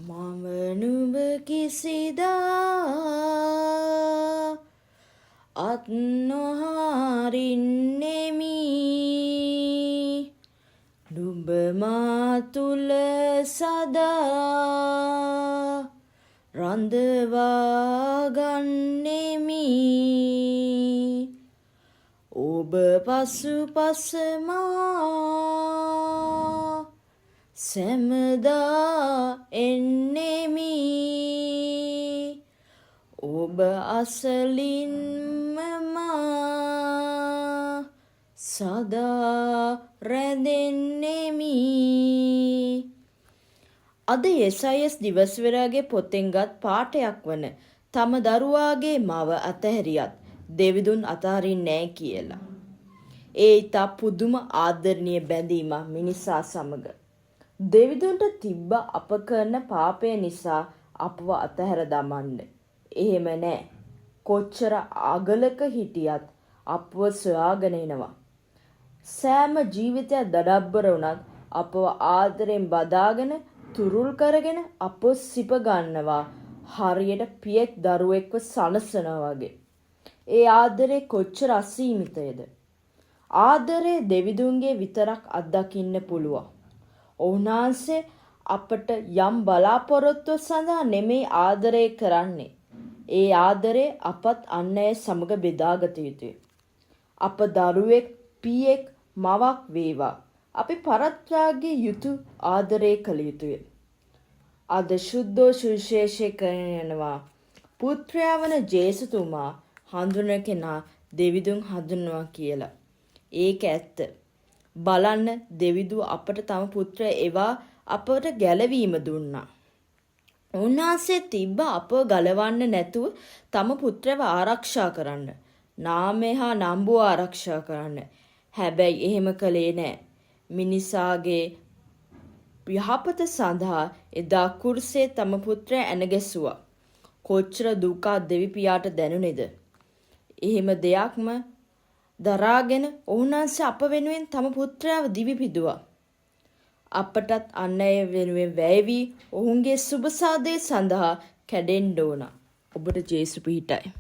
මම නුඹ කිසිදා අත් නොහරින්නෙමි නුඹ මා තුල සදා රඳවා ගන්නෙමි ඔබ පසුපස මා සැමදා එන්නෙමි ඔබ අසලින්ම මා සදා රැඳෙන්නෙමි. අද යෙසායස් දිවස්වරයාගේ පොතෙන්ගත් පාඨයක් වන තම දරුවාගේ මව අතහැරියත් දෙවිඳුන් අතහරින්නේ නැහැ කියලා. ඒ ඉතා පුදුම ආදරණීය බැඳීමක් මිනිසා සමග. දෙවිඳුන්ට තිබ්බ අප කරන පාපය නිසා අපව අතහැර දමන්න. එහෙම නෑ. කොච්චර අගලක හිටියත් අපව සොයාගෙන එනවා. සෑම ජීවිතයක් දඩබ්බර වුණත් අපව ආදරෙන් බදාගෙන තුරුල් කරගෙන අපව සිප ගන්නවා. හරියට පියෙක් දරුවෙක්ව සනසනවා වගේ. ඒ ආදරේ කොච්චර අසීමිතයද? ආදරේ දෙවිඳුන්ගේ විතරක් අත්දකින්න පුළුවන්. ඔවුන්වහන්සේ අපට යම් බලාපොරොත්තුව සඳහා නෙමෙයි ආදරය කරන්නේ. ඒ ආදරේ අපත් අන් අය සමග බෙදාගත යුතුය. අප දරුවෙක්, පියෙක්, මවක් වේවා. අපි පරත්‍රාගිය යුතු ආදරය කළ යුතුය. අද ශුද්ධෝ සුවිශේෂය කරගෙන යනවා. පුත්‍රයා වන ජේසුතුමා හඳුනන කෙනා දෙවිඳුන් හඳුන්වනවා කියලා. ඒක ඇත්ත. බලන්න දෙවිඳු අපට තම පුත්‍රය එවා අපට ගැලවීම දුන්නා. උන්වහන්සේ තිබ්බ අපව ගලවන්න නැතුව තම පුත්‍රව ආරක්ෂා කරන්න. නාමය හා නම්බුව ආරක්ෂා කරන්න. හැබැයි එහෙම කළේ නෑ. මිනිසාගේ යහපත සඳහා එදා කුරුසේ තම පුත්‍රය ඇනගැසුවා. කොච්චර දුකක් දෙවිපියාට දැනුනේද? එහෙම දෙයක්ම දරාගෙන ඔවුන්වහන්සේ අප වෙනුවෙන් තම පුත්‍රයාව දිවි පිදුවා. අපටත් අන් අය වෙනුවෙන් වැය වී ඔවුන්ගේ සුබ සාදය සඳහා කැඩෙන්න ඕන. ඔබට ජේසු පිහිටයි.